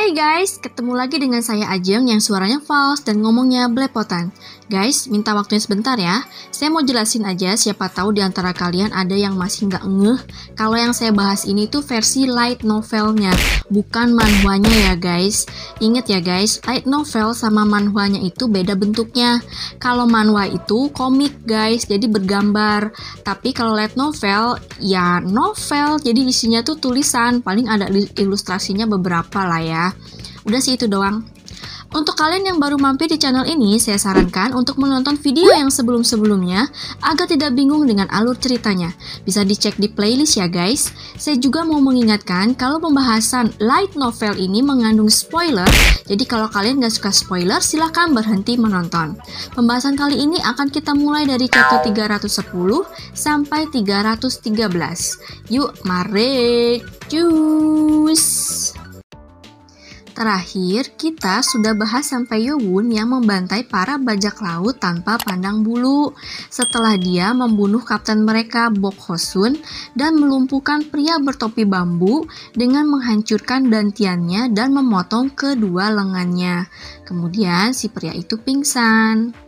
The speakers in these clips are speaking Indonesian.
Hai guys, ketemu lagi dengan saya Ajeng yang suaranya false dan ngomongnya belepotan. Guys, minta waktunya sebentar ya. Saya mau jelasin aja, siapa tahu di antara kalian ada yang masih nggak ngeh kalau yang saya bahas ini tuh versi light novelnya, bukan manhwanya ya guys. Ingat ya guys, light novel sama manhwanya itu beda bentuknya. Kalau manhwa itu komik guys, jadi bergambar. Tapi kalau light novel, ya novel, jadi isinya tuh tulisan, paling ada ilustrasinya beberapa lah ya. Udah sih itu doang. Untuk kalian yang baru mampir di channel ini, saya sarankan untuk menonton video yang sebelum-sebelumnya agar tidak bingung dengan alur ceritanya. Bisa dicek di playlist ya guys. Saya juga mau mengingatkan kalau pembahasan light novel ini mengandung spoiler, jadi kalau kalian gak suka spoiler silahkan berhenti menonton. Pembahasan kali ini akan kita mulai dari chapter 310 sampai 313. Yuk, mari cus! Terakhir, kita sudah bahas sampai Yowon yang membantai para bajak laut tanpa pandang bulu setelah dia membunuh kapten mereka Bok Hosun dan melumpuhkan pria bertopi bambu dengan menghancurkan dantiannya dan memotong kedua lengannya. Kemudian si pria itu pingsan.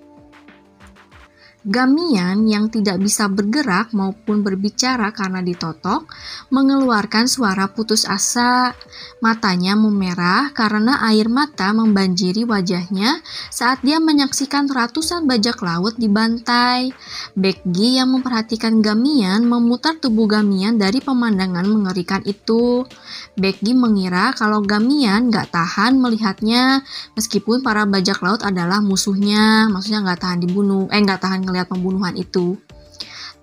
Gamian yang tidak bisa bergerak maupun berbicara karena ditotok mengeluarkan suara putus asa. Matanya memerah karena air mata membanjiri wajahnya saat dia menyaksikan ratusan bajak laut dibantai. Baekgi yang memperhatikan Gamian memutar tubuh Gamian dari pemandangan mengerikan itu. Baekgi mengira kalau Gamian gak tahan melihatnya meskipun para bajak laut adalah musuhnya, maksudnya gak tahan ngelihat pembunuhan itu.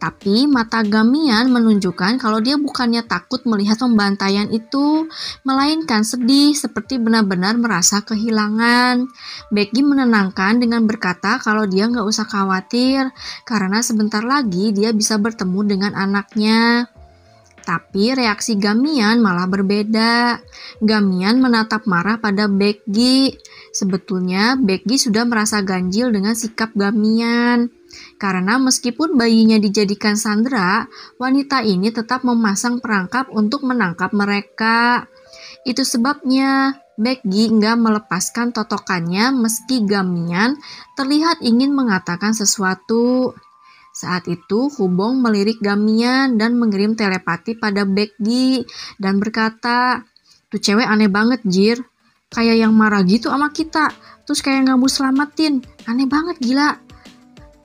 Tapi mata Gamian menunjukkan kalau dia bukannya takut melihat pembantaian itu, melainkan sedih seperti benar-benar merasa kehilangan. Baekgi menenangkan dengan berkata kalau dia nggak usah khawatir karena sebentar lagi dia bisa bertemu dengan anaknya. Tapi reaksi Gamian malah berbeda. Gamian menatap marah pada Baekgi. Sebetulnya Baekgi sudah merasa ganjil dengan sikap Gamian. Karena meskipun bayinya dijadikan sandera, wanita ini tetap memasang perangkap untuk menangkap mereka. Itu sebabnya Baekgi nggak melepaskan totokannya meski Gamian terlihat ingin mengatakan sesuatu. Saat itu Hubong melirik Gamian dan mengirim telepati pada Baekgi dan berkata, "Tuh cewek aneh banget Jir, kayak yang marah gitu sama kita, terus kayak nggak mau selamatin, aneh banget gila."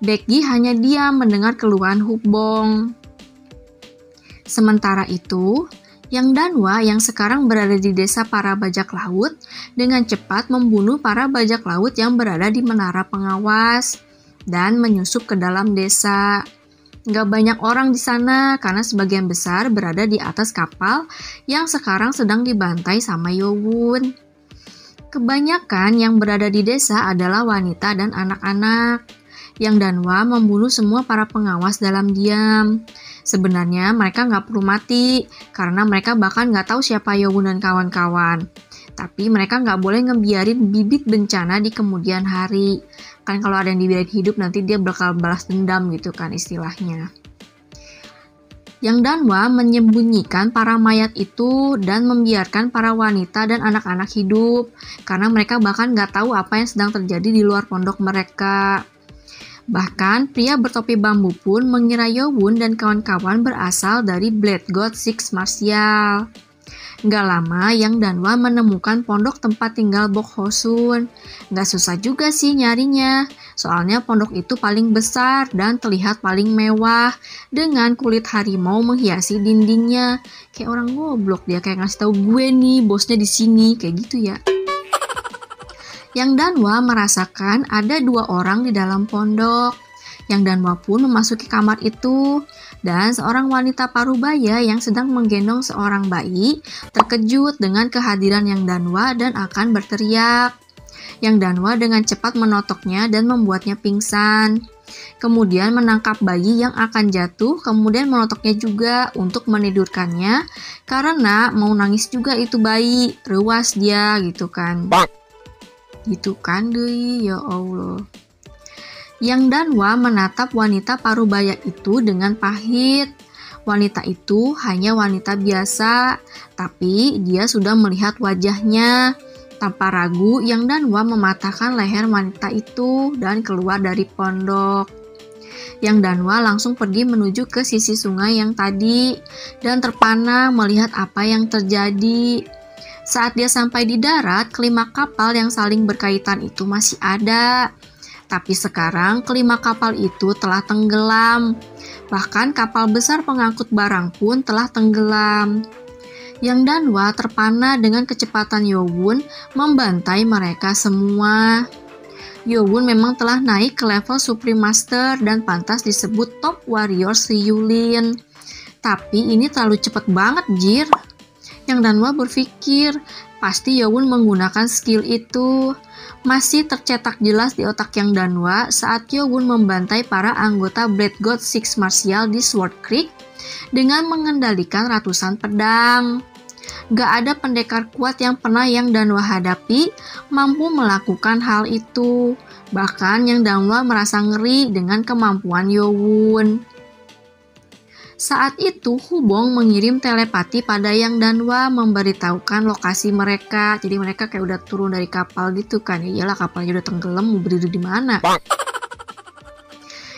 Baekgi hanya diam mendengar keluhan Hubong. Sementara itu, Yang Danwa yang sekarang berada di desa para bajak laut dengan cepat membunuh para bajak laut yang berada di menara pengawas dan menyusup ke dalam desa. Gak banyak orang di sana karena sebagian besar berada di atas kapal yang sekarang sedang dibantai sama Yowon. Kebanyakan yang berada di desa adalah wanita dan anak-anak. Yang Danwa membunuh semua para pengawas dalam diam. Sebenarnya mereka gak perlu mati karena mereka bahkan gak tahu siapa Yowon dan kawan-kawan. Tapi mereka gak boleh ngebiarin bibit bencana di kemudian hari. Kan kalau ada yang dibiarin hidup nanti dia bakal balas dendam gitu kan istilahnya. Yang Danwa menyembunyikan para mayat itu dan membiarkan para wanita dan anak-anak hidup karena mereka bahkan gak tahu apa yang sedang terjadi di luar pondok mereka. Bahkan pria bertopi bambu pun mengira Yowon dan kawan-kawan berasal dari Blade God Six Martial. Gak lama Yang Danwa menemukan pondok tempat tinggal Bok Hosun. Gak susah juga sih nyarinya, soalnya pondok itu paling besar dan terlihat paling mewah dengan kulit harimau menghiasi dindingnya. Kayak orang goblok dia kayak ngasih tahu gue nih bosnya di sini kayak gitu ya. Yang Danwa merasakan ada 2 orang di dalam pondok. Yang Danwa pun memasuki kamar itu dan seorang wanita parubaya yang sedang menggendong seorang bayi terkejut dengan kehadiran Yang Danwa dan akan berteriak. Yang Danwa dengan cepat menotoknya dan membuatnya pingsan. Kemudian menangkap bayi yang akan jatuh, kemudian menotoknya juga untuk menidurkannya karena mau nangis juga itu bayi, rewas dia gitu kan. Gitu kan deh, ya Allah. Yang Danwa menatap wanita parubaya itu dengan pahit. Wanita itu hanya wanita biasa, tapi dia sudah melihat wajahnya. Tanpa ragu, Yang Danwa mematahkan leher wanita itu dan keluar dari pondok. Yang Danwa langsung pergi menuju ke sisi sungai yang tadi dan terpana melihat apa yang terjadi. Saat dia sampai di darat, kelima kapal yang saling berkaitan itu masih ada. Tapi sekarang kelima kapal itu telah tenggelam. Bahkan kapal besar pengangkut barang pun telah tenggelam. Yang Danwa terpana dengan kecepatan Yowon membantai mereka semua. Yowon memang telah naik ke level Supreme Master dan pantas disebut Top Warrior si Yulin. Tapi ini terlalu cepat banget, Jir. Yang Danwa berpikir, pasti Yowon menggunakan skill itu. Masih tercetak jelas di otak Yang Danwa saat Yowon membantai para anggota Blood God Six Martial di Sword Creek dengan mengendalikan ratusan pedang. Gak ada pendekar kuat yang pernah Yang Danwa hadapi mampu melakukan hal itu. Bahkan Yang Danwa merasa ngeri dengan kemampuan Yowon. Saat itu Hubong mengirim telepati pada Yang Danwa memberitahukan lokasi mereka. Jadi mereka kayak udah turun dari kapal gitu kan. Ya iyalah, kapalnya udah tenggelam, mau berdiri di mana?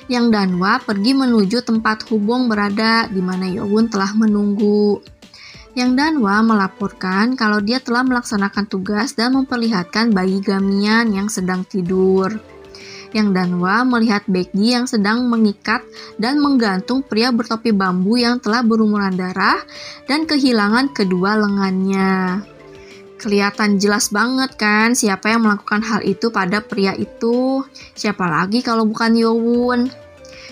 Yang Danwa pergi menuju tempat Hubong berada di mana Yowon telah menunggu. Yang Danwa melaporkan kalau dia telah melaksanakan tugas dan memperlihatkan bayi Gamian yang sedang tidur. Yang Danwa melihat Becky yang sedang mengikat dan menggantung pria bertopi bambu yang telah berlumuran darah dan kehilangan kedua lengannya. Kelihatan jelas banget kan siapa yang melakukan hal itu pada pria itu. Siapa lagi kalau bukan Yowon?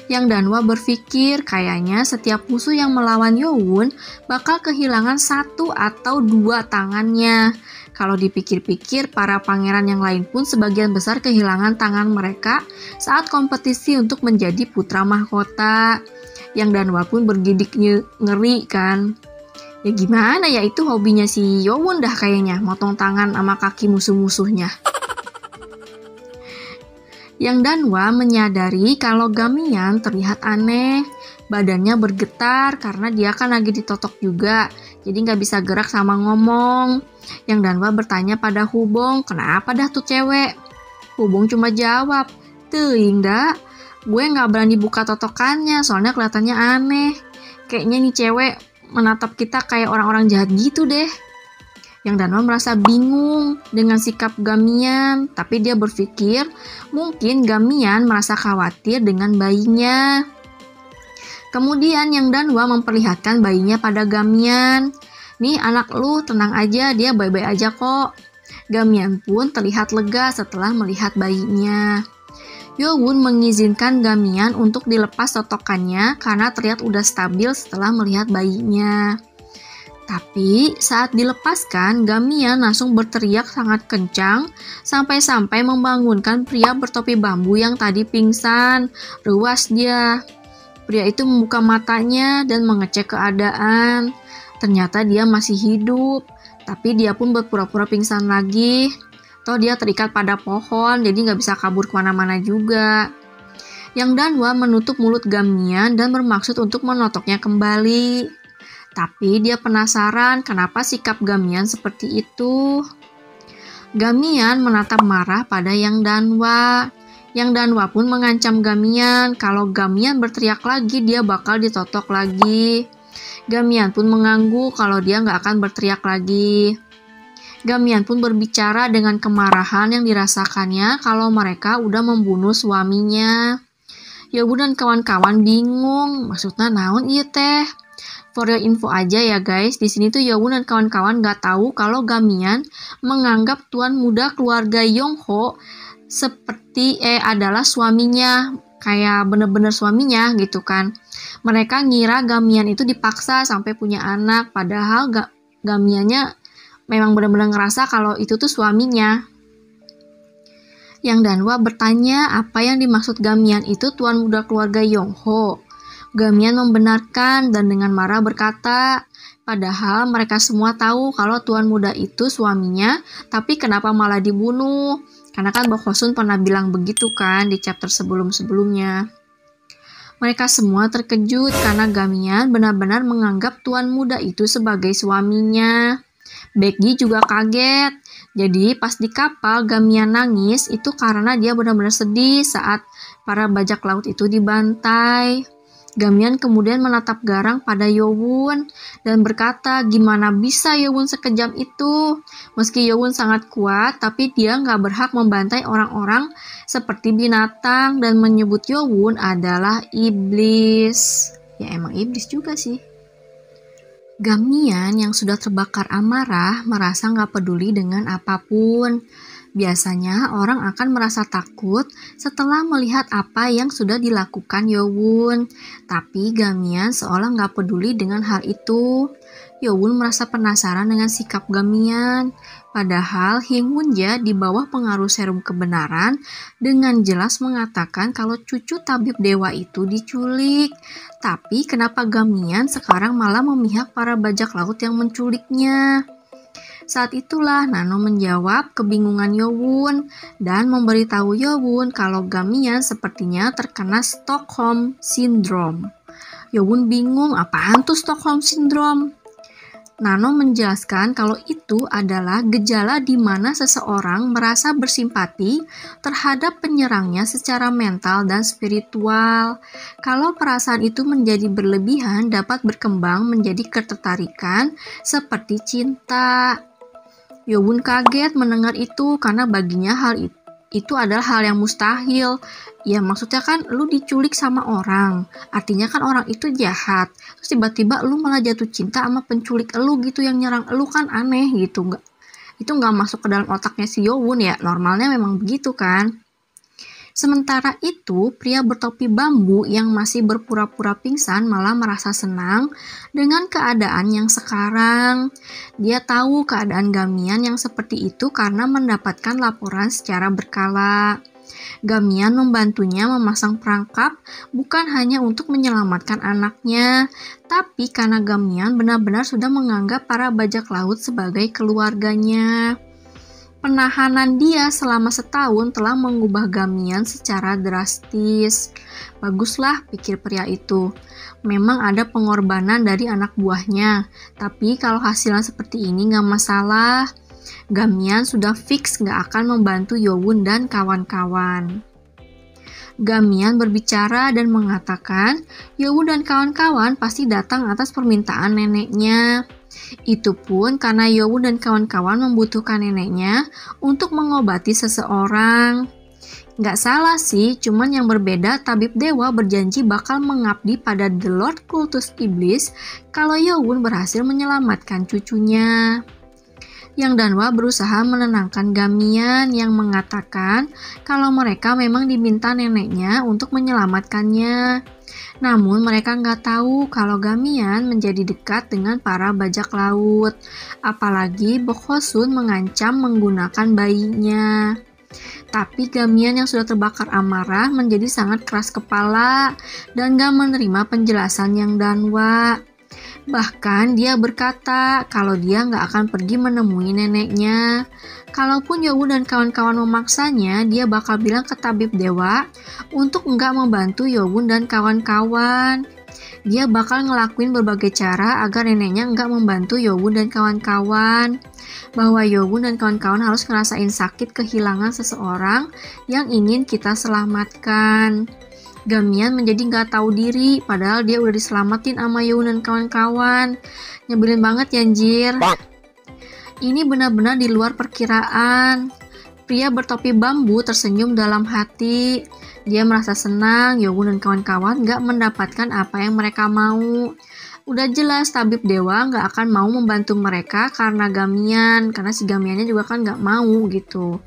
Yang Danwa berpikir kayaknya setiap musuh yang melawan Yowon bakal kehilangan satu atau dua tangannya. Kalau dipikir-pikir, para pangeran yang lain pun sebagian besar kehilangan tangan mereka saat kompetisi untuk menjadi putra mahkota. Yang Danwa pun bergidik ngeri kan. Ya gimana ya, itu hobinya si Yowon dah kayaknya, motong tangan sama kaki musuh-musuhnya. Yang Danwa menyadari kalau Gamian terlihat aneh. Badannya bergetar karena dia kan lagi ditotok juga, jadi nggak bisa gerak sama ngomong. Yang Danwa bertanya pada Hubong, kenapa dah tuh cewek? Hubong cuma jawab, teuing dah, gue nggak berani buka totokannya soalnya kelihatannya aneh. Kayaknya nih cewek menatap kita kayak orang-orang jahat gitu deh. Yang Danwa merasa bingung dengan sikap Gamian, tapi dia berpikir mungkin Gamian merasa khawatir dengan bayinya. Kemudian Yang Danwa memperlihatkan bayinya pada Gamian. Nih anak lu tenang aja, dia baik-baik aja kok. Gamian pun terlihat lega setelah melihat bayinya. Yowon mengizinkan Gamian untuk dilepas totokannya karena terlihat udah stabil setelah melihat bayinya. Tapi saat dilepaskan, Gamian langsung berteriak sangat kencang sampai-sampai membangunkan pria bertopi bambu yang tadi pingsan. Ruas dia. Pria itu membuka matanya dan mengecek keadaan. Ternyata dia masih hidup, tapi dia pun berpura-pura pingsan lagi. Toh dia terikat pada pohon, jadi nggak bisa kabur kemana-mana juga. Yang Danwa menutup mulut Gamian dan bermaksud untuk menotoknya kembali. Tapi dia penasaran kenapa sikap Gamian seperti itu. Gamian menatap marah pada Yang Danwa. Yang Danwa pun mengancam Gamian kalau Gamian berteriak lagi dia bakal ditotok lagi. Gamian pun mengangguk kalau dia nggak akan berteriak lagi. Gamian pun berbicara dengan kemarahan yang dirasakannya kalau mereka udah membunuh suaminya. Yowon dan kawan-kawan bingung, maksudnya naon ieu teh? For your info aja ya guys, di sini tuh Yowon dan kawan-kawan nggak tahu kalau Gamian menganggap tuan muda keluarga Yongho seperti adalah suaminya, kayak bener-bener suaminya gitu kan. Mereka ngira Gamian itu dipaksa sampai punya anak, padahal Gamiannya memang benar-benar ngerasa kalau itu tuh suaminya. Yang Danwa bertanya apa yang dimaksud Gamian itu tuan muda keluarga Yongho. Gamian membenarkan dan dengan marah berkata, padahal mereka semua tahu kalau tuan muda itu suaminya, tapi kenapa malah dibunuh? Karena kan Bok Hosun pernah bilang begitu kan di chapter sebelum-sebelumnya. Mereka semua terkejut karena Gamian benar-benar menganggap tuan muda itu sebagai suaminya. Becky juga kaget. Jadi pas di kapal Gamian nangis itu karena dia benar-benar sedih saat para bajak laut itu dibantai. Gamian kemudian menatap garang pada Yowun dan berkata, gimana bisa Yowun sekejam itu? Meski Yowun sangat kuat, tapi dia nggak berhak membantai orang-orang seperti binatang dan menyebut Yowun adalah iblis. Ya emang iblis juga sih. Gamian yang sudah terbakar amarah merasa nggak peduli dengan apapun. Biasanya orang akan merasa takut setelah melihat apa yang sudah dilakukan Yowun. Tapi Gamian seolah nggak peduli dengan hal itu. Yowun merasa penasaran dengan sikap Gamian. Padahal Hingwunja di bawah pengaruh serum kebenaran dengan jelas mengatakan kalau cucu tabib dewa itu diculik. Tapi kenapa Gamian sekarang malah memihak para bajak laut yang menculiknya? Saat itulah Nano menjawab kebingungan Yowun dan memberitahu Yowun kalau Gamian sepertinya terkena Stockholm Syndrome. Yowun bingung, apaan tuh Stockholm Syndrome? Nano menjelaskan kalau itu adalah gejala di mana seseorang merasa bersimpati terhadap penyerangnya secara mental dan spiritual. Kalau perasaan itu menjadi berlebihan dapat berkembang menjadi ketertarikan seperti cinta. Yowun kaget mendengar itu karena baginya hal itu adalah hal yang mustahil. Ya maksudnya kan lu diculik sama orang, artinya kan orang itu jahat. Terus tiba-tiba lu malah jatuh cinta sama penculik lu gitu yang nyerang lu, kan aneh gitu. Itu nggak masuk ke dalam otaknya si Yowun ya, normalnya memang begitu kan. Sementara itu, pria bertopi bambu yang masih berpura-pura pingsan malah merasa senang dengan keadaan yang sekarang. Dia tahu keadaan Gamian yang seperti itu karena mendapatkan laporan secara berkala. Gamian membantunya memasang perangkap bukan hanya untuk menyelamatkan anaknya, tapi karena Gamian benar-benar sudah menganggap para bajak laut sebagai keluarganya. Penahanan dia selama setahun telah mengubah Gamian secara drastis. Baguslah, pikir pria itu. Memang ada pengorbanan dari anak buahnya, tapi kalau hasilnya seperti ini nggak masalah. Gamian sudah fix nggak akan membantu Yowun dan kawan-kawan. Gamian berbicara dan mengatakan, Yowun dan kawan-kawan pasti datang atas permintaan neneknya. Itu pun karena Yowun dan kawan-kawan membutuhkan neneknya untuk mengobati seseorang. Nggak salah sih, cuman yang berbeda tabib dewa berjanji bakal mengabdi pada The Lord Kultus Iblis kalau Yowun berhasil menyelamatkan cucunya. Yang Danwa berusaha menenangkan Gamian yang mengatakan kalau mereka memang diminta neneknya untuk menyelamatkannya. Namun mereka nggak tahu kalau Gamian menjadi dekat dengan para bajak laut. Apalagi Bokhosun mengancam menggunakan bayinya. Tapi Gamian yang sudah terbakar amarah menjadi sangat keras kepala dan gak menerima penjelasan yang Danwa. Bahkan dia berkata kalau dia nggak akan pergi menemui neneknya. Kalaupun Yowun dan kawan-kawan memaksanya, dia bakal bilang ke tabib dewa untuk nggak membantu Yowun dan kawan-kawan. Dia bakal ngelakuin berbagai cara agar neneknya nggak membantu Yowun dan kawan-kawan. Bahwa Yowun dan kawan-kawan harus ngerasain sakit kehilangan seseorang yang ingin kita selamatkan. Gamian menjadi nggak tahu diri, padahal dia udah diselamatin sama Yowun dan kawan-kawan. Nyebelin banget ya anjir. Ini benar-benar di luar perkiraan. Pria bertopi bambu tersenyum dalam hati. Dia merasa senang Yowun dan kawan-kawan nggak mendapatkan apa yang mereka mau. Udah jelas tabib dewa nggak akan mau membantu mereka karena Gamian, karena si Gamiannya juga kan nggak mau gitu.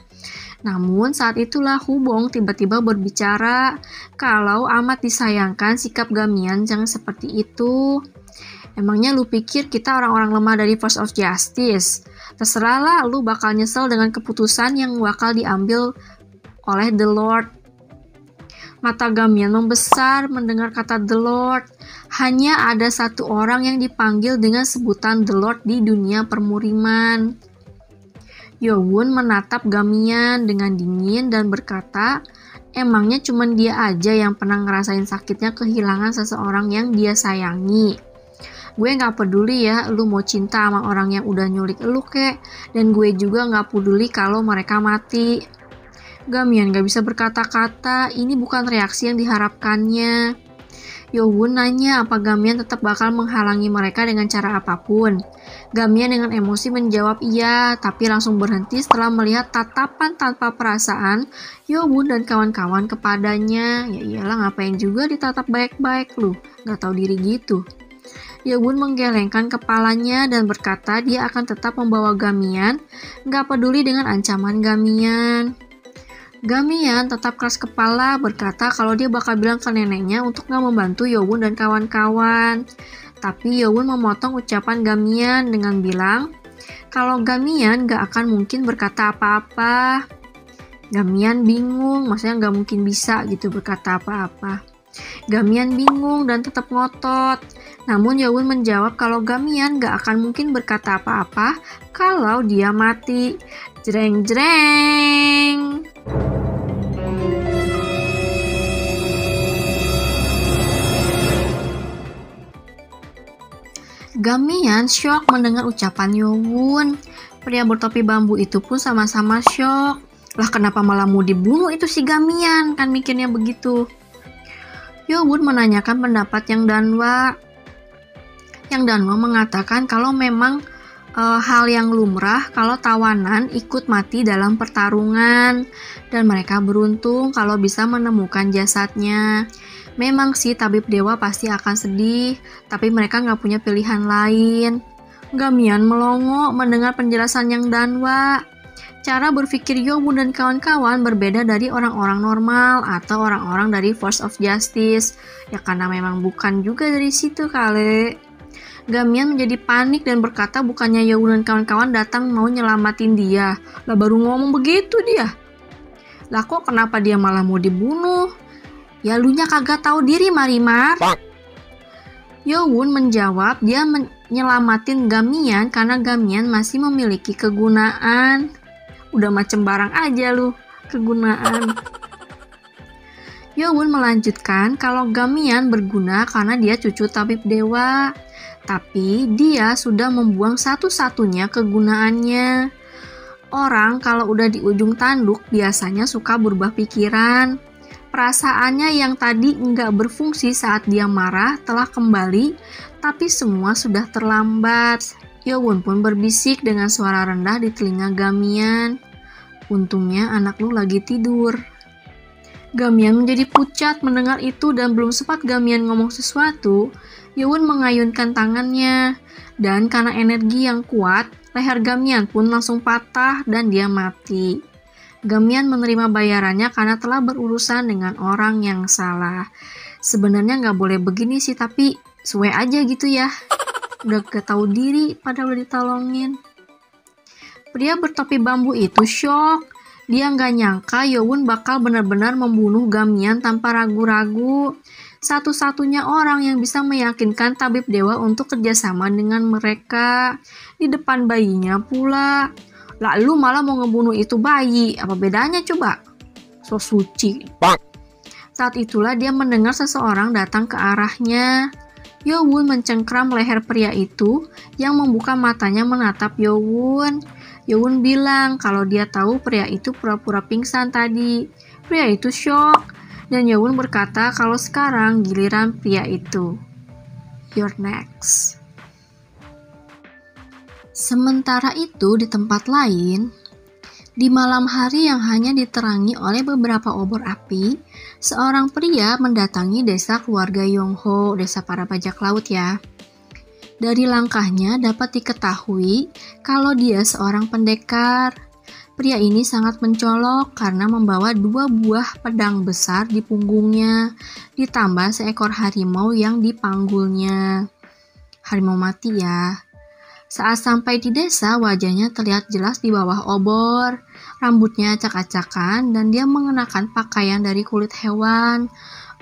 Namun saat itulah Hubong tiba-tiba berbicara kalau amat disayangkan sikap Gamian yang seperti itu. Emangnya lu pikir kita orang-orang lemah dari Force of Justice? Terserahlah lu bakal nyesel dengan keputusan yang bakal diambil oleh The Lord. Mata Gamian membesar mendengar kata The Lord. Hanya ada satu orang yang dipanggil dengan sebutan The Lord di dunia permuriman. Yowun menatap Gamian dengan dingin dan berkata, emangnya cuma dia aja yang pernah ngerasain sakitnya kehilangan seseorang yang dia sayangi. Gue gak peduli ya lu mau cinta sama orang yang udah nyulik lu kek, dan gue juga gak peduli kalau mereka mati. Gamian gak bisa berkata-kata, ini bukan reaksi yang diharapkannya. Yowun nanya apa Gamian tetap bakal menghalangi mereka dengan cara apapun. Gamian dengan emosi menjawab iya, tapi langsung berhenti setelah melihat tatapan tanpa perasaan Yowun dan kawan-kawan kepadanya. Ya iyalah, ngapain juga ditatap baik-baik lu, gak tahu diri gitu. Yowun menggelengkan kepalanya dan berkata dia akan tetap membawa Gamian, gak peduli dengan ancaman Gamian. Gamian tetap keras kepala berkata kalau dia bakal bilang ke neneknya untuk gak membantu Yowun dan kawan-kawan. Tapi Yowun memotong ucapan Gamian dengan bilang kalau Gamian gak akan mungkin berkata apa-apa. Gamian bingung, maksudnya gak mungkin bisa gitu berkata apa-apa. Gamian bingung dan tetap ngotot. Namun Yowun menjawab kalau Gamian gak akan mungkin berkata apa-apa kalau dia mati. Jreng-jreng. Gamian syok mendengar ucapan Yowun. Pria bertopi bambu itu pun sama-sama syok. Lah kenapa malah mau dibunuh itu si Gamian, kan mikirnya begitu. Yowun menanyakan pendapat Yang Danwa. Yang Danwa mengatakan kalau memang hal yang lumrah kalau tawanan ikut mati dalam pertarungan dan mereka beruntung kalau bisa menemukan jasadnya. Memang sih tabib dewa pasti akan sedih, tapi mereka nggak punya pilihan lain. Gamian melongo mendengar penjelasan Yang Danwa. Cara berpikir Yowun dan kawan-kawan berbeda dari orang-orang normal atau orang-orang dari Force of Justice. Ya karena memang bukan juga dari situ kali. Gamian menjadi panik dan berkata bukannya Yowun dan kawan-kawan datang mau nyelamatin dia. Lah baru ngomong begitu dia. Lah kok kenapa dia malah mau dibunuh? Ya lunya kagak tahu diri Marimar. Yowun menjawab dia menyelamatin Gamian karena Gamian masih memiliki kegunaan. Udah macem barang aja lu, kegunaan. Yowun melanjutkan kalau Gamian berguna karena dia cucu tabib dewa. Tapi dia sudah membuang satu-satunya kegunaannya. Orang kalau udah di ujung tanduk biasanya suka berubah pikiran. Perasaannya yang tadi nggak berfungsi saat dia marah telah kembali, tapi semua sudah terlambat. Yowun pun berbisik dengan suara rendah di telinga Gamian. Untungnya anak lu lagi tidur. Gamian menjadi pucat mendengar itu dan belum sempat Gamian ngomong sesuatu, Yowun mengayunkan tangannya. Dan karena energi yang kuat, leher Gamian pun langsung patah dan dia mati. Gamian menerima bayarannya karena telah berurusan dengan orang yang salah. Sebenarnya nggak boleh begini sih, tapi suwe aja gitu ya. Udah gak tahu diri padahal udah ditolongin. Pria bertopi bambu itu syok. Dia nggak nyangka Yowun bakal benar-benar membunuh Gamian tanpa ragu-ragu. Satu-satunya orang yang bisa meyakinkan tabib dewa untuk kerjasama dengan mereka. Di depan bayinya pula. Lalu malah mau ngebunuh itu bayi. Apa bedanya coba? So suci. Saat itulah dia mendengar seseorang datang ke arahnya. Yowun mencengkram leher pria itu yang membuka matanya menatap Yowun. Yowun bilang kalau dia tahu pria itu pura-pura pingsan tadi. Pria itu syok. Dan Yowun berkata kalau sekarang giliran pria itu. You're next. Sementara itu di tempat lain, di malam hari yang hanya diterangi oleh beberapa obor api, seorang pria mendatangi desa keluarga Yongho, desa para bajak laut ya. Dari langkahnya dapat diketahui kalau dia seorang pendekar. Pria ini sangat mencolok karena membawa 2 buah pedang besar di punggungnya, ditambah seekor harimau yang dipanggulnya. Harimau mati ya. Saat sampai di desa, wajahnya terlihat jelas di bawah obor. Rambutnya acak-acakan dan dia mengenakan pakaian dari kulit hewan.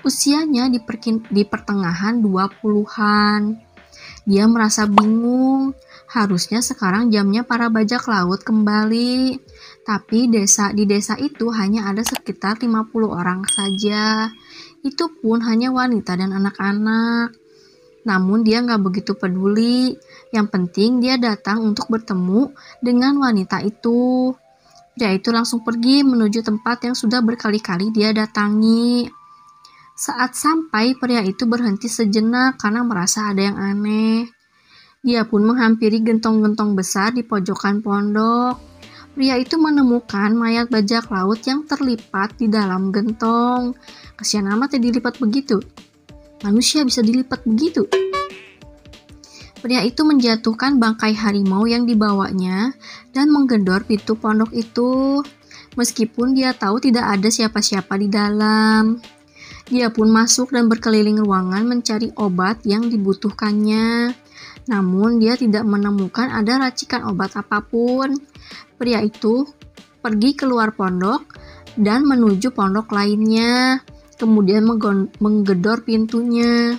Usianya di pertengahan 20-an. Dia merasa bingung. Harusnya sekarang jamnya para bajak laut kembali. Tapi di desa itu hanya ada sekitar 50 orang saja. Itu pun hanya wanita dan anak-anak. Namun dia nggak begitu peduli. Yang penting dia datang untuk bertemu dengan wanita itu. Pria itu langsung pergi menuju tempat yang sudah berkali-kali dia datangi. Saat sampai, pria itu berhenti sejenak karena merasa ada yang aneh. Dia pun menghampiri gentong-gentong besar di pojokan pondok. Pria itu menemukan mayat bajak laut yang terlipat di dalam gentong. Kasihan amat ya dilipat begitu. Manusia bisa dilipat begitu. Pria itu menjatuhkan bangkai harimau yang dibawanya dan menggedor pintu pondok itu. Meskipun dia tahu tidak ada siapa-siapa di dalam. Dia pun masuk dan berkeliling ruangan mencari obat yang dibutuhkannya. Namun dia tidak menemukan ada racikan obat apapun. Pria itu pergi keluar pondok dan menuju pondok lainnya. Kemudian menggedor pintunya.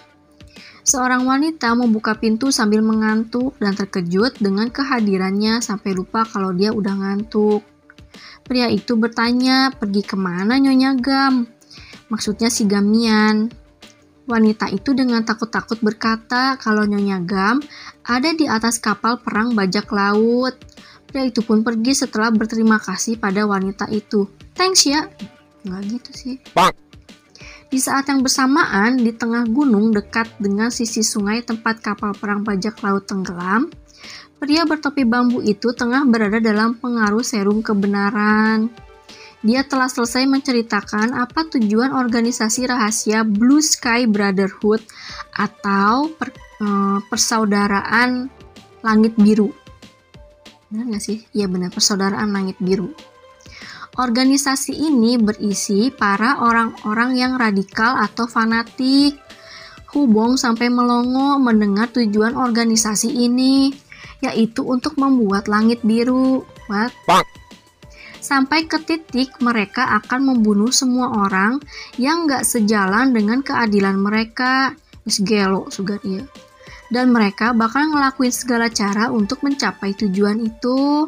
Seorang wanita membuka pintu sambil mengantuk dan terkejut dengan kehadirannya sampai lupa kalau dia udah ngantuk. Pria itu bertanya, "Pergi kemana Nyonya Gam?" Maksudnya si Gamian. Wanita itu dengan takut-takut berkata kalau Nyonya Gam ada di atas kapal perang bajak laut. Pria itu pun pergi setelah berterima kasih pada wanita itu. "Thanks ya." Nggak gitu sih. Di saat yang bersamaan, di tengah gunung dekat dengan sisi sungai tempat kapal perang bajak laut tenggelam, pria bertopi bambu itu tengah berada dalam pengaruh serum kebenaran. Dia telah selesai menceritakan apa tujuan organisasi rahasia Blue Sky Brotherhood atau persaudaraan langit biru. Benar nggak sih? Iya benar, persaudaraan langit biru. Organisasi ini berisi para orang-orang yang radikal atau fanatik. Hubong sampai melongo mendengar tujuan organisasi ini, yaitu untuk membuat langit biru. What? Sampai ke titik mereka akan membunuh semua orang yang nggak sejalan dengan keadilan mereka. Gelo sugar ya. Dan mereka bakal ngelakuin segala cara untuk mencapai tujuan itu.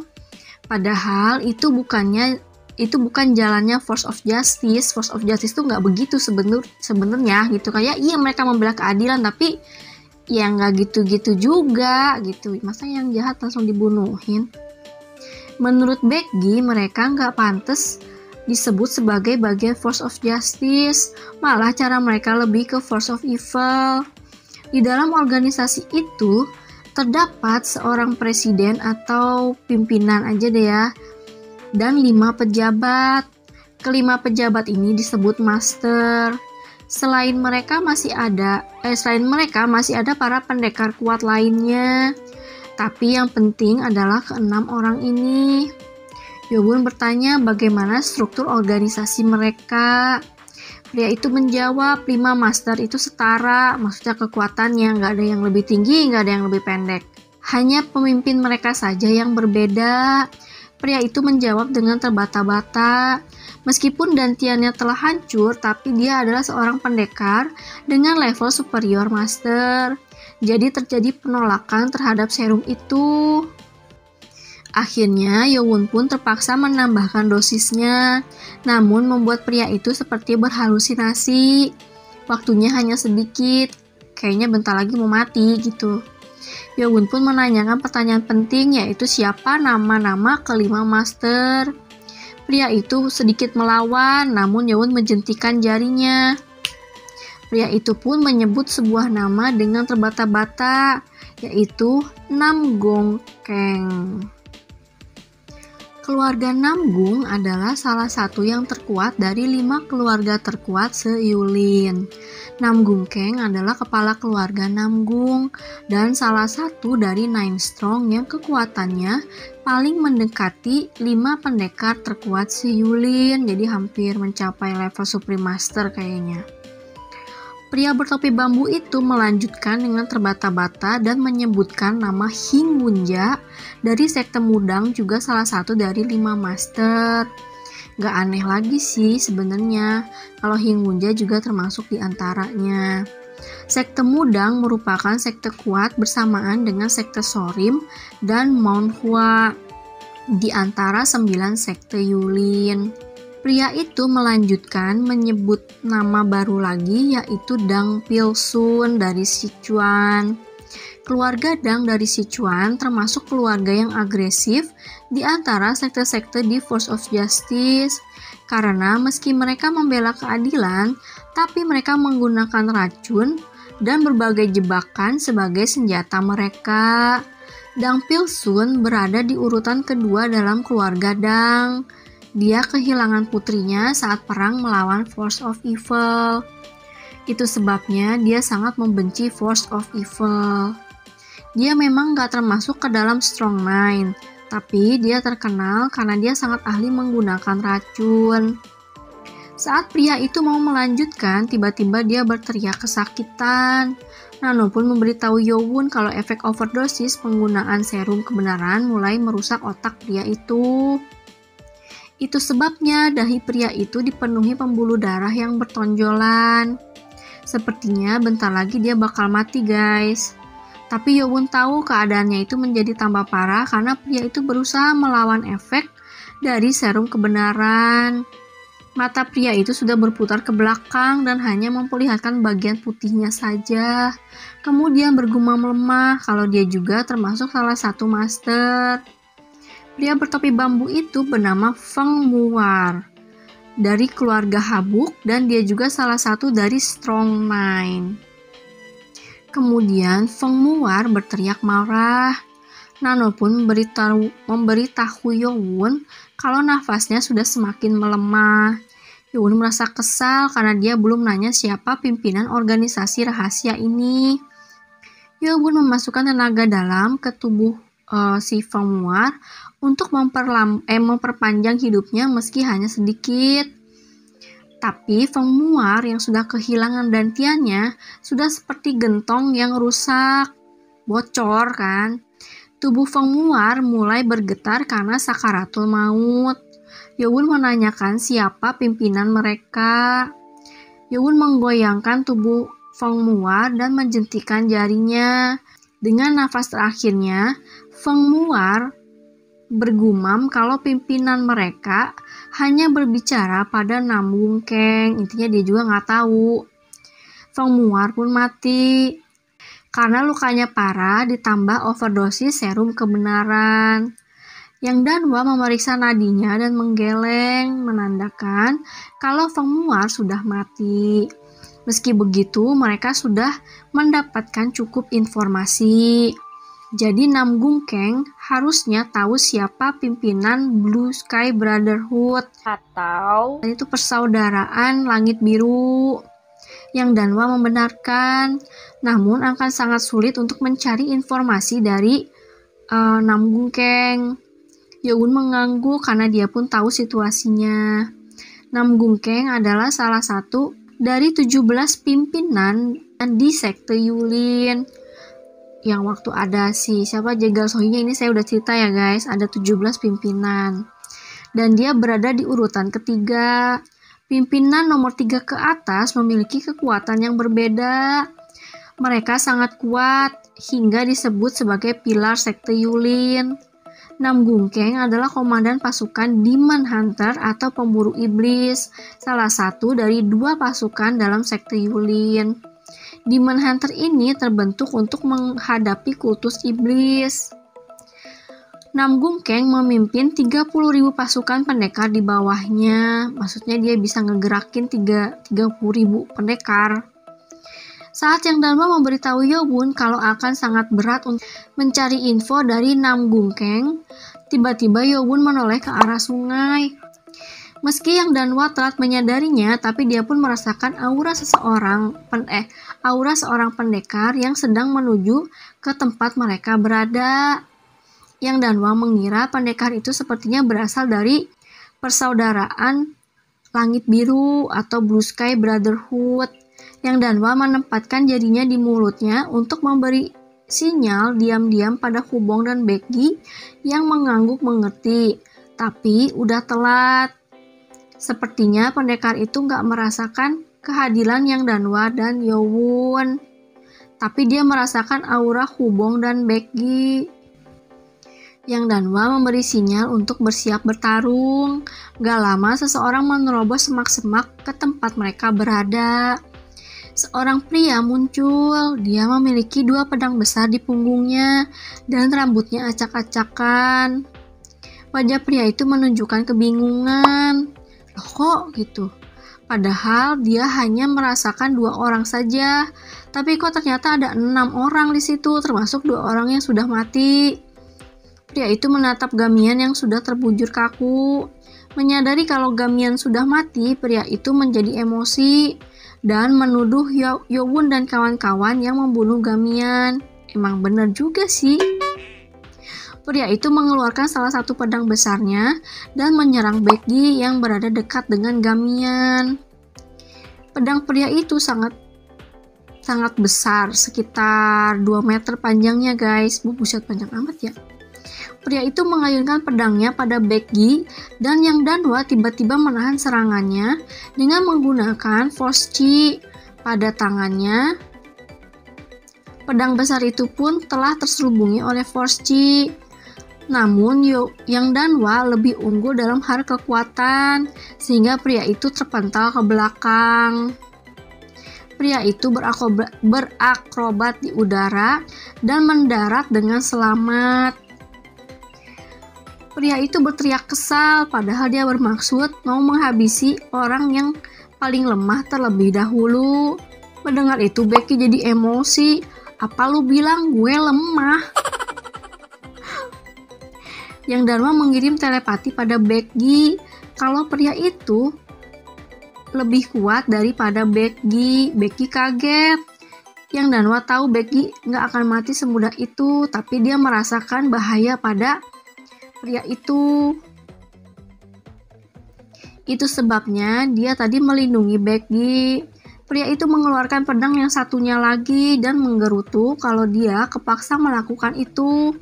Padahal itu bukan jalannya Force of Justice. Force of Justice itu nggak begitu sebenarnya gitu. Kayak iya mereka membela keadilan tapi ya nggak gitu-gitu juga gitu. Masa yang jahat langsung dibunuhin? Menurut Becky, mereka nggak pantas disebut sebagai bagian Force of Justice. Malah cara mereka lebih ke Force of Evil. Di dalam organisasi itu terdapat seorang presiden atau pimpinan aja deh ya, dan 5 pejabat. Kelima pejabat ini disebut master. Selain mereka masih ada para pendekar kuat lainnya. Tapi yang penting adalah ke-6 orang ini. Yobun bertanya bagaimana struktur organisasi mereka. Pria itu menjawab 5 master itu setara, maksudnya kekuatannya nggak ada yang lebih tinggi, nggak ada yang lebih pendek. Hanya pemimpin mereka saja yang berbeda. Pria itu menjawab dengan terbata-bata. Meskipun dantiannya telah hancur, tapi dia adalah seorang pendekar dengan level superior master. Jadi terjadi penolakan terhadap serum itu. Akhirnya Yowon pun terpaksa menambahkan dosisnya, namun membuat pria itu seperti berhalusinasi. Waktunya hanya sedikit, kayaknya bentar lagi mau mati gitu. Yowon pun menanyakan pertanyaan penting, yaitu siapa nama-nama kelima master. Pria itu sedikit melawan, namun Yowon menjentikan jarinya. Pria itu pun menyebut sebuah nama dengan terbata-bata, yaitu Namgung Keng. Keluarga Namgung adalah salah satu yang terkuat dari 5 keluarga terkuat se-Yulin. Namgung Keng adalah kepala keluarga Namgung dan salah satu dari 9 Strong yang kekuatannya paling mendekati 5 pendekar terkuat se-Yulin, jadi hampir mencapai level Supreme Master kayaknya. Pria bertopi bambu itu melanjutkan dengan terbata-bata dan menyebutkan nama Hing Wunja dari sekte Mudang, juga salah satu dari 5 master. Gak aneh lagi sih sebenarnya kalau Hing Wunja juga termasuk di antaranya. Sekte Mudang merupakan sekte kuat bersamaan dengan sekte Sorim dan Mount Hua di antara 9 sekte Yulin. Pria itu melanjutkan menyebut nama baru lagi, yaitu Dang Pilsun dari Sichuan. Keluarga Dang dari Sichuan termasuk keluarga yang agresif di antara sekte-sekte di Force of Justice, karena meski mereka membela keadilan, tapi mereka menggunakan racun dan berbagai jebakan sebagai senjata mereka. Dang Pilsun berada di urutan kedua dalam keluarga Dang. Dia kehilangan putrinya saat perang melawan Force of Evil. Itu sebabnya dia sangat membenci Force of Evil. Dia memang gak termasuk ke dalam Strong Nine, tapi dia terkenal karena dia sangat ahli menggunakan racun. Saat pria itu mau melanjutkan, tiba-tiba dia berteriak kesakitan. Nano pun memberitahu Yowun kalau efek overdosis penggunaan serum kebenaran mulai merusak otak pria itu. Itu sebabnya dahi pria itu dipenuhi pembuluh darah yang bertonjolan. Sepertinya bentar lagi dia bakal mati, guys. Tapi Yowun tahu keadaannya itu menjadi tambah parah karena pria itu berusaha melawan efek dari serum kebenaran. Mata pria itu sudah berputar ke belakang dan hanya memperlihatkan bagian putihnya saja. Kemudian bergumam lemah kalau dia juga termasuk salah satu master. Pria bertopi bambu itu bernama Feng Muar dari keluarga Habuk dan dia juga salah satu dari Strong Nine. Kemudian Feng Muar berteriak marah. Nano pun memberitahu Yowun kalau nafasnya sudah semakin melemah. Yowun merasa kesal karena dia belum nanya siapa pimpinan organisasi rahasia ini. Yowun memasukkan tenaga dalam ke tubuh si Feng Muar untuk memperpanjang hidupnya meski hanya sedikit. Tapi Feng Muar yang sudah kehilangan dantiannya sudah seperti gentong yang rusak, bocor kan. Tubuh Feng Muar mulai bergetar karena sakaratul maut. Yowun menanyakan siapa pimpinan mereka. Yowun menggoyangkan tubuh Feng Muar dan menjentikan jarinya. Dengan nafas terakhirnya, Feng Muar bergumam kalau pimpinan mereka hanya berbicara pada Nam Gung Keng. Intinya dia juga nggak tahu. Feng Muar pun mati karena lukanya parah ditambah overdosis serum kebenaran. Yang Danwa memeriksa nadinya dan menggeleng menandakan kalau Feng Muar sudah mati. Meski begitu, mereka sudah mendapatkan cukup informasi. Jadi Nam Gung Keng harusnya tahu siapa pimpinan Blue Sky Brotherhood atau itu persaudaraan langit biru. Yang Danwa membenarkan, namun akan sangat sulit untuk mencari informasi dari Nam Gung Keng. Yowun mengangguk karena dia pun tahu situasinya. Nam Gung Keng adalah salah satu dari 17 pimpinan di sekte Yulin. Yang waktu ada siapa Jegal Sohinya ini saya udah cerita ya guys, ada 17 pimpinan. Dan dia berada di urutan ketiga. Pimpinan nomor 3 ke atas memiliki kekuatan yang berbeda. Mereka sangat kuat hingga disebut sebagai pilar sekte Yulin. Nam Gung Keng adalah komandan pasukan Demon Hunter atau pemburu iblis, salah satu dari 2 pasukan dalam sekte Yulin. Demon Hunter ini terbentuk untuk menghadapi kultus iblis. Nam Gung Keng memimpin 30.000 pasukan pendekar di bawahnya. Maksudnya dia bisa ngegerakin 30.000 pendekar. Saat Yang Danwa memberitahu Yowun kalau akan sangat berat untuk mencari info dari Nam Gung Keng, tiba-tiba Yowun menoleh ke arah sungai. Meski Yang Danwa telat menyadarinya, tapi dia pun merasakan aura seorang pendekar yang sedang menuju ke tempat mereka berada. Yang Danwa mengira pendekar itu sepertinya berasal dari persaudaraan langit biru atau Blue Sky Brotherhood. Yang Danwa menempatkan jarinya di mulutnya untuk memberi sinyal diam-diam pada Hubong dan Becky yang mengangguk mengerti. Tapi udah telat. Sepertinya pendekar itu gak merasakan kehadiran Yang Danwa dan Yowun. Tapi dia merasakan aura Hubong dan Becky. Yang Danwa memberi sinyal untuk bersiap bertarung. Gak lama seseorang menerobos semak-semak ke tempat mereka berada. Seorang pria muncul. Dia memiliki 2 pedang besar di punggungnya dan rambutnya acak-acakan. Wajah pria itu menunjukkan kebingungan. Loh kok gitu? Padahal dia hanya merasakan 2 orang saja. Tapi kok ternyata ada 6 orang di situ, termasuk 2 orang yang sudah mati. Pria itu menatap Gamian yang sudah terbujur kaku. Menyadari kalau Gamian sudah mati, pria itu menjadi emosi dan menuduh Yowun dan kawan-kawan yang membunuh Gamian. Emang bener juga sih. Pria itu mengeluarkan salah satu pedang besarnya dan menyerang Becky yang berada dekat dengan Gamian. Pedang pria itu sangat besar, sekitar 2 meter panjangnya guys. Buset, panjang amat ya. Pria itu mengayunkan pedangnya pada Becky dan Yang Danwa tiba-tiba menahan serangannya dengan menggunakan force chi pada tangannya. Pedang besar itu pun telah terselubungi oleh force chi. Namun Yang Danwa lebih unggul dalam hal kekuatan sehingga pria itu terpental ke belakang. Pria itu berakrobat di udara dan mendarat dengan selamat. Pria itu berteriak kesal, padahal dia bermaksud mau menghabisi orang yang paling lemah terlebih dahulu. Mendengar itu, Becky jadi emosi. Apa lu bilang gue lemah? Yang Danwa mengirim telepati pada Becky kalau pria itu lebih kuat daripada Becky. Becky kaget. Yang Danwa tahu Becky nggak akan mati semudah itu, tapi dia merasakan bahaya pada pria itu. Itu sebabnya dia tadi melindungi Becky. Pria itu mengeluarkan pedang yang satunya lagi dan menggerutu kalau dia kepaksa melakukan itu.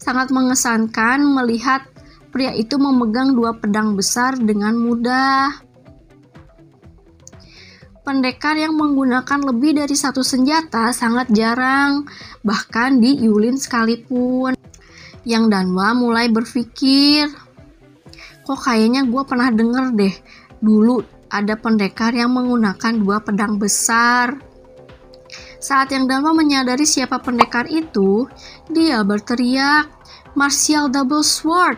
Sangat mengesankan melihat pria itu memegang 2 pedang besar dengan mudah. Pendekar yang menggunakan lebih dari 1 senjata sangat jarang, bahkan di Yulin sekalipun. Yang Danwa mulai berpikir, kok kayaknya gue pernah denger deh, dulu ada pendekar yang menggunakan 2 pedang besar. Saat Yang Danwa menyadari siapa pendekar itu, dia berteriak, Martial Double Sword,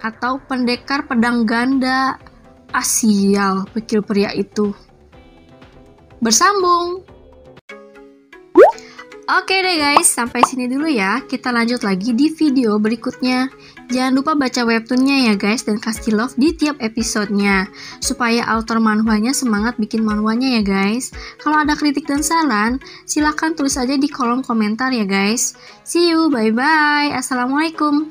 atau pendekar pedang ganda. Sial, pikir pria itu. Bersambung. Oke deh guys, sampai sini dulu ya. Kita lanjut lagi di video berikutnya. Jangan lupa baca webtoonnya ya guys, dan kasih love di tiap episodenya supaya author manhwanya semangat bikin manhwanya ya guys. Kalau ada kritik dan saran, silahkan tulis aja di kolom komentar ya guys. See you, bye bye. Assalamualaikum.